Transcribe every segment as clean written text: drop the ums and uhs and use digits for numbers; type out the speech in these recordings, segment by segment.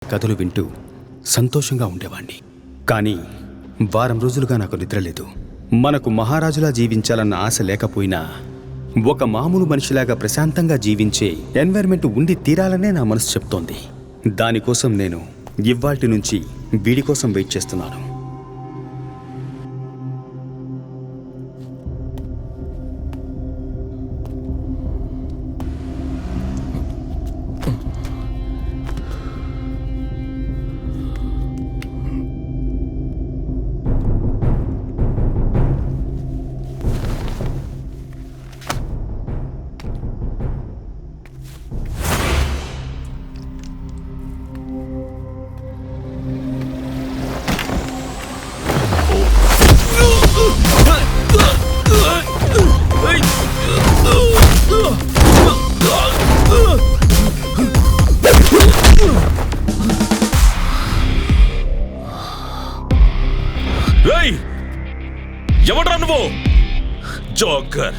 కథలు వింటూ సంతోషంగా ఉండేవాణ్ణి. కానీ వారం రోజులుగా నాకు నిద్రలేదు. మనకు మహారాజులా జీవించాలన్న ఆశ లేకపోయినా ఒక మామూలు మనిషిలాగా ప్రశాంతంగా జీవించే ఎన్వైర్మెంట్ ఉండి తీరాలనే నా మనసు చెప్తోంది. దానికోసం నేను ఇవ్వాల్టి నుంచి వీడి కోసం వెయిట్ చేస్తున్నాను. ఎవడ్రా నువ్వు? జోకర్.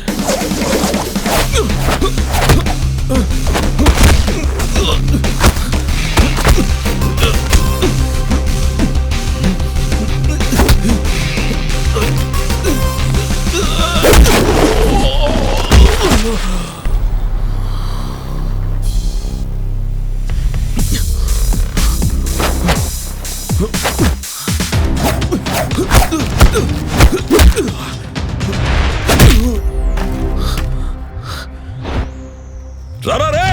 రారా రే!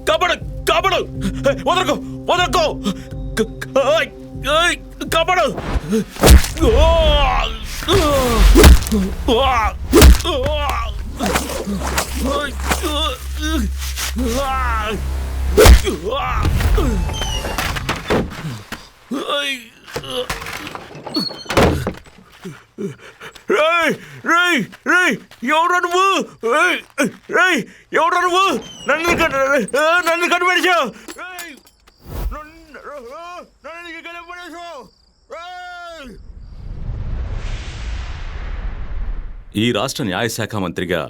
కాపాడు కాపాడు! వదలకు వదలకు! కాపాడు! ఎవరు నువ్వు? ఎవరు నువ్వు? నన్ను కనిపెట్టావు! ఈ రాష్ట్ర న్యాయశాఖ మంత్రిగా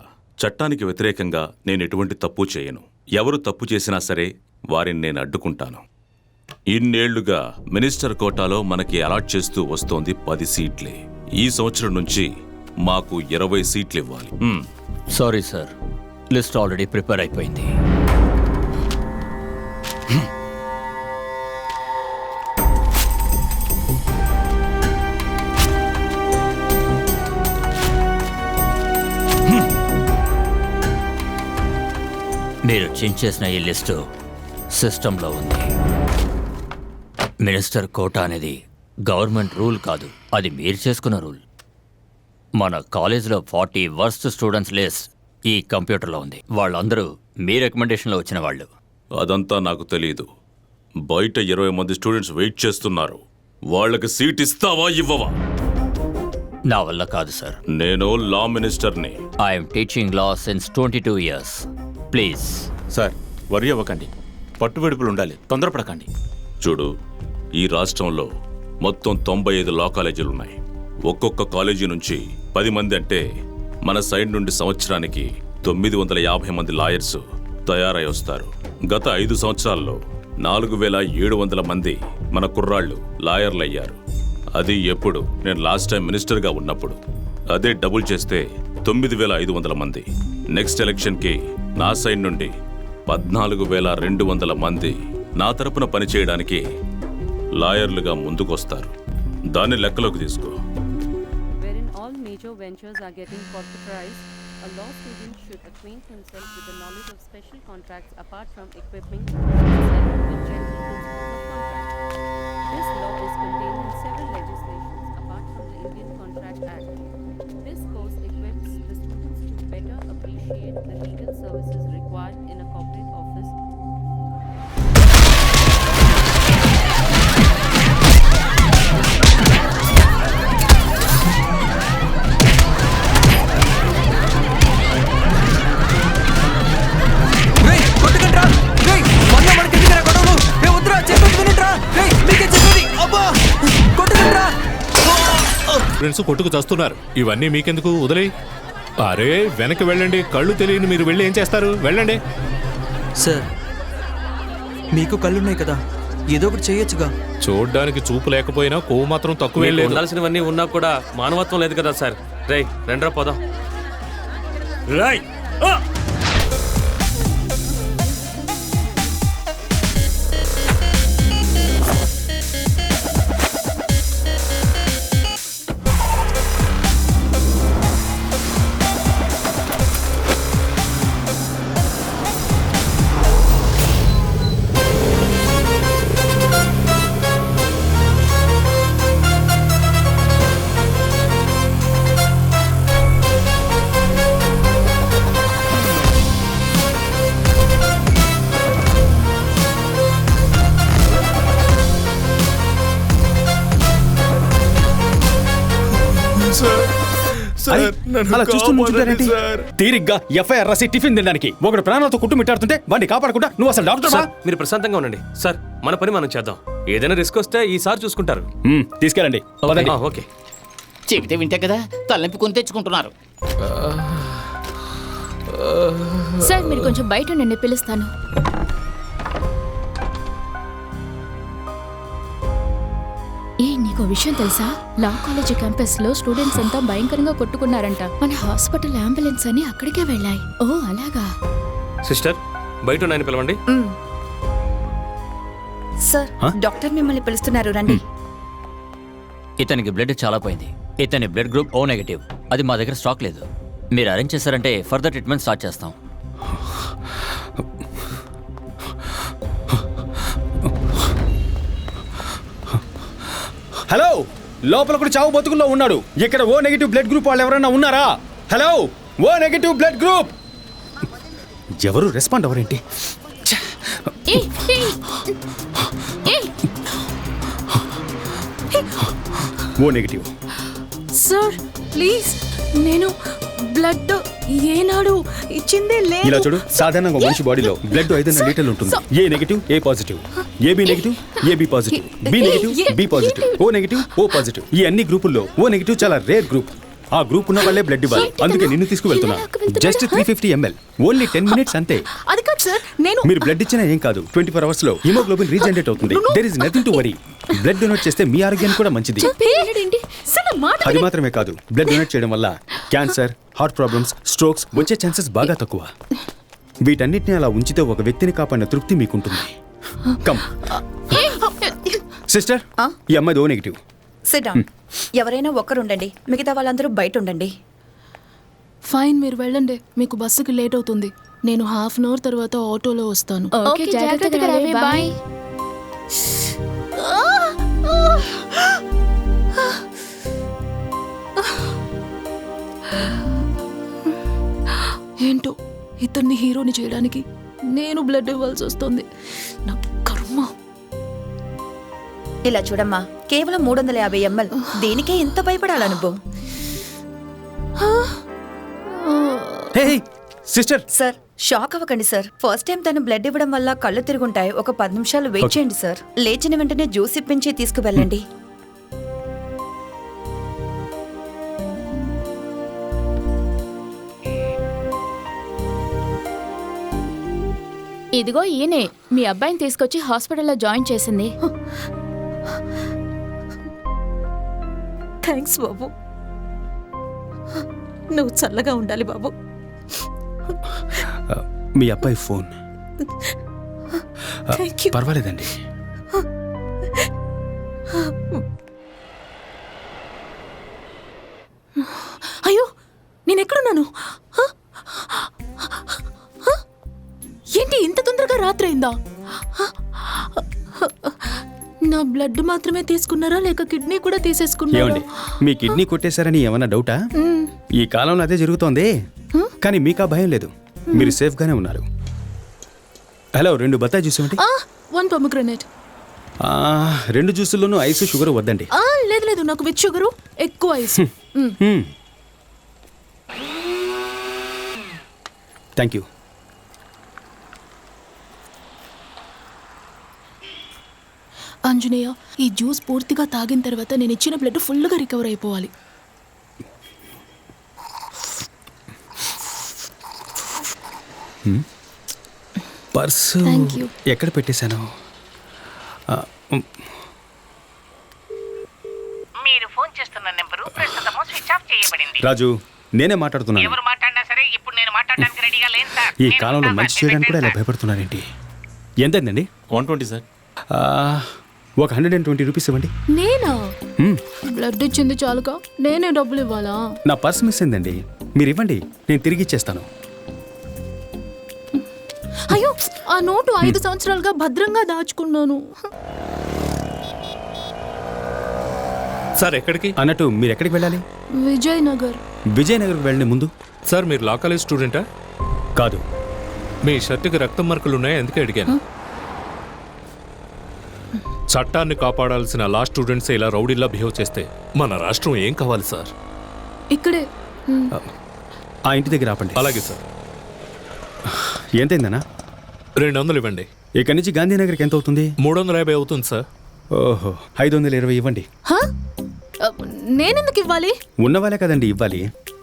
చట్టానికి వ్యతిరేకంగా నేను ఎటువంటి తప్పు చేయను. ఎవరు తప్పు చేసినా సరే వారిని నేను అడ్డుకుంటాను. ఇన్నేళ్లుగా మినిస్టర్ కోటాలో మనకి అలాట్ చేస్తూ వస్తోంది 10 సీట్లే. ఈ సంవత్సరం నుంచి మాకు 20 సీట్లు ఇవ్వాలి. Sorry sir, list already prepare అయిపోయింది. మీరు చేంజ్ చేసిన ఈ లిస్టు సిస్టంలో ఉంది. మినిస్టర్ కోటా అనేది గవర్నమెంట్ రూల్ కాదు, అది మీరు చేసుకున్న రూల్. మన కాలేజీలో 40 వర్స్ట్ స్టూడెంట్స్ లిస్ట్ ఈ కంప్యూటర్లో ఉంది. వాళ్ళందరూ మీ రికమెండేషన్లో వచ్చిన వాళ్ళు. అదంతా నాకు తెలియదు. బయట 20 మంది స్టూడెంట్స్ వెయిట్ చేస్తున్నారు. వాళ్ళకి సీట్ ఇస్తావా ఇవ్వవా? నా వల్ల కాదు సార్. నేను లా మినిస్టర్ని. I'm teaching law since 22 years. Please sir, worry అవ్వకండి. పట్టువిడుపులు ఉండాలి, తొందరపడకండి. చూడు, ఈ రాష్ట్రంలో మొత్తం 95 లా కాలేజీలున్నాయి. ఒక్కొక్క కాలేజీ నుంచి 10 మంది అంటే మన సైడ్ నుండి సంవత్సరానికి 950 మంది లాయర్స్ తయారై వస్తారు. గత 5 సంవత్సరాల్లో 4700 మంది మన కుర్రాళ్ళు లాయర్లయ్యారు. అది ఎప్పుడు? నేను లాస్ట్ టైం మినిస్టర్గా ఉన్నప్పుడు. అదే డబుల్ చేస్తే 9500 మంది. నెక్స్ట్ ఎలక్షన్కి నా సైడ్ నుండి 14200 మంది నా తరపున పనిచేయడానికి లాయర్లుగా ముందుకొస్తారు. దాన్ని లెక్కలోకి తీసుకో. wherein all major ventures are getting corporatized A law student should acquaint himself with the knowledge of special contracts apart from equipping himself with general principles of contract. This law is contained in several legislations apart from the Indian Contract Act. This course equips the students to better appreciate the legal services required in a corporate office. Friends కొట్టుకు చస్తున్నారు. ఇవన్నీ మీకెందుకు, వదిలేయ్. అరే వెనక్కి వెళ్ళండి. కళ్ళు తెలియని మీరు వెళ్ళి ఏం చేస్తారు? వెళ్ళండి. సార్ మీకు కళ్ళున్నాయి కదా, ఏదో ఒకటి చేయొచ్చుగా. చూడ్డానికి చూపు లేకపోయినా కొవ్వు మాత్రం తక్కువే మీకు లేదు. ఉండాల్సినవన్నీ ఉన్నా కూడా మానవత్వం లేదు కదా సార్. రేయ్ రెండ్రా పోదాం. రేయ్ అరే, అలా చూస్తూ నుంచుంటారేంటి? తీరిగ్గా ఎఫ్ఐఆర్ రాసి టిఫిన్ తినడానికి ఒకడు ప్రాణాలతో కుట్టుమిట్టాడుతుంటే వాడిని కాపాడకుండా నువ్వు అసలు డాక్టర్? సార్ మీరు ప్రశాంతంగా ఉండండి సార్. మన పని మనం చేద్దాం. ఏదైనా రిస్క్ వస్తే ఈసారి చూసుకుంటారు. తీసుకెళ్ళండి. పదండి. ఓకే. చెబితే వింటే కదా తలనొప్పి కొని తెచ్చుకుంటున్నారు. సార్ మీరు కొంచెం బయట ఉండండి, పిలుస్తాను. ఏ నీకు విషయం తెలుసా? లా కాలేజ్ క్యాంపస్ లో స్టూడెంట్స్ అంతా భయంకరంగా కొట్టుకున్నారంట. మన హాస్పిటల్ అంబులెన్స్ అని అక్కడికే వెళ్ళాయి. ఓ అలాగా. సిస్టర్ బయట ఉన్నాయని పిలవండి. సార్ డాక్టర్ మిమ్మల్ని పిలుస్తున్నారు, రండి. ఇతనికి బ్లడ్ చాలా పోయింది. ఇతని బ్లడ్ గ్రూప్ ఓ నెగటివ్. అది మా దగ్గర స్టాక్ లేదు. మీరు అరేంజ్ చేశారంటే ఫర్దర్ ట్రీట్మెంట్ స్టార్ట్ చేస్తాం. హలో, లోపల కూడా చావు బతుకుల్లో ఉన్నాడు. ఇక్కడ ఓ నెగిటివ్ బ్లడ్ గ్రూప్ వాళ్ళు ఎవరైనా ఉన్నారా? Hello, O negative blood group. ఎవరు రెస్పాండ్ అవ్వరేంటి? O negative. సార్ ప్లీజ్, నేను బ్లడ్ ఏనాడు ఇచ్చిందే లేదు. ఇలా చూడు, సాధారణంగా మనిషి బాడీలో బ్లడ్ 500 లీటర్లు ఉంటుంది. A negative A positive, AB negative AB positive, B negative B positive, O negative O positive. ఈ అన్ని గ్రూపుల్లో ఓ నెగిటివ్ చాలా రేర్ గ్రూప్. ఆ గ్రూప్ ఉన్న వాళ్ళే బ్లడ్ ఇవ్వాలి. అందుకే నిన్ను తీసుకువెళ్తున్నా. జస్ట్ 350 ml, ఓన్లీ 10 minutes అంతే. అది కాదు సార్, నేను మీరు బ్లడ్ ఇచ్చినా ఏం కాదు. 24 hours లో హిమోగ్లోబిన్ రీజనరేట్ అవుతుంది. There is nothing to worry. Blood donate చేస్తే మీ ఆరోగ్యానికి కూడా మంచిది. అది మాత్రమే కాదు, బ్లడ్ డొనేట్ చేయడం వల్ల క్యాన్సర్, హార్ట్ ప్రాబ్లమ్స్, స్ట్రోక్స్ వచ్చే ఛాన్సెస్ బాగా తక్కువ. వీటన్నిటిని అలా ఉంచితే ఒక వ్యక్తిని కాపాడిన తృప్తి మీకుంటుంది. కమ్ సిస్టర్, ఈ అమ్మాయి ఓ నెగిటివ్. SIT down. ఎవరైనా ఒక్కరు ఉండండి, మిగతా వాళ్ళందరూ బయట ఉండండి. ఫైన్, మీరు వెళ్ళండి. మీకు బస్సుకి లేట్ అవుతుంది. నేను హాఫ్ అన్ అవర్ తర్వాత ఆటోలో వస్తాను. ఓకే, జాగ్రత్తగా రావే, బాయ్. ఏంటో ఇతన్ని హీరోని చేయడానికి నేను బ్లడ్ ఇవ్వాల్సి వస్తుంది. నా కర్మ. ఇలా చూడమ్మా, కేవలం 350 ml. దీనికే ఇంత భయపడాలా నువ్వు? సిస్టర్ సార్ షాక్ అవ్వకండి సార్. ఫస్ట్ టైం తను బ్లడ్ ఇవ్వడం వల్ల కళ్ళు తిరుగుంటాయి. ఒక 10 నిమిషాలు వెయిట్ చేయండి సార్. లేచిన వెంటనే జ్యూస్ ఇప్పించి తీసుకువెళ్ళండి. ఇదిగో ఈయనే మీ అబ్బాయిని తీసుకొచ్చి హాస్పిటల్లో జాయిన్ చేసింది. థ్యాంక్స్ బాబు, నువ్వు చల్లగా ఉండాలి బాబు. మీ అబ్బాయి ఫోన్. పర్వాలేదండి. అయ్యో, నేనెక్కడున్నాను? నా బ్లడ్ మాత్రమే తీసుకున్నారా లేక కిడ్నీ కూడా తీసేసుకున్నారా? ఏమండి మీ కిడ్నీ కొట్టేశారని ఏమన్నా డౌటా? ఈ కాలంలో అదే జరుగుతోంది. కానీ మీకు ఆ భయం లేదు, మీరు సేఫ్గానే ఉన్నారు. హలో, 2 బత్తాయి జ్యూస్ ఇవ్వండి. 1 పొమగ్రనేట్. 2 జ్యూసుల్లోనూ ఐస్ షుగర్ వద్దండి. లేదు లేదు, నాకు విత్ షుగరు, ఎక్కువ ఐస్. Thank you. ఆంజనేయ, ఈ జ్యూస్ పూర్తిగా తాగిన తర్వాత నేను ఇచ్చిన బ్లడ్ ఫుల్గా రికవర్ అయిపోవాలి. Purse Thank you. ఎక్కడ పెట్టేశాను? మీరు ఫోన్ చేస్తున్న నెంబరు ప్రస్తుతం స్విచ్ ఆఫ్ చేయబడింది. రాజు, నేనే మాట్లాడుతున్నాను. ఎవరు మాట్లాడినా సరే ఇప్పుడు నేను మాట్లాడడానికి రెడీగా లేను సార్. ఈ కాలంలో మంచి చేయడానికి కూడా ఇలా భయపడుతున్నారేంటి? ఎంతైందండి? 120 సార్. ఒక 120 రూపీస్ ఇవ్వండి. నేనా? బ్లడ్ ఇచ్చింది చాలుగా నేనే డబ్బులు ఇవ్వాలా? నా పర్స్ మిస్ అయిందండి, మీరు ఇవ్వండి, నేను తిరిగి ఇచ్చేస్తాను. అయ్యో, ఆ నోటు 5 సంవత్సరాలుగా భద్రంగా దాచుకున్నాను. సార్ ఎక్కడికి? అన్నట్టు మీరు ఎక్కడికి వెళ్ళాలి? విజయనగర్. విజయనగర్కి వెళ్ళండి ముందు. సార్ మీరు లా కాలేజ్ స్టూడెంటా? కాదు. మీ షర్టుకి రక్తం మార్కులు ఉన్నాయి, అందుకే అడిగాను. చట్టాన్ని కాపాడాల్సిన లా స్టూడెంట్స్ ఇలా రౌడీలా బిహేవ్ చేస్తే మన రాష్ట్రం ఏం కావాలి సార్? ఇక్కడే. ఆ ఇంటి దగ్గర ఆపండి. అలాగే సార్. ఎంతైందన్నా? 200 ఇవ్వండి. ఇక్కడి నుంచి గాంధీనగర్కి ఎంత అవుతుంది? 350 అవుతుంది సార్. ఓహో, 520 ఇవ్వండి. నేనెందుకు ఇవ్వాలి? ఉన్నవాళ్ళే కదండి ఇవ్వాలి,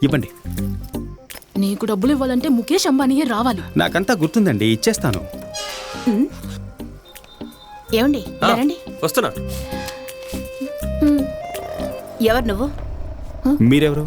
ఇవ్వండి. నీకు డబ్బులు ఇవ్వాలంటే ముఖేష్ అంబానీయే రావాలి. నాకంతా గుర్తుందండి, ఇచ్చేస్తాను. ఏమండి రండి. వస్తున్నా. ఎవరు నువ్వు? మీరెవరు?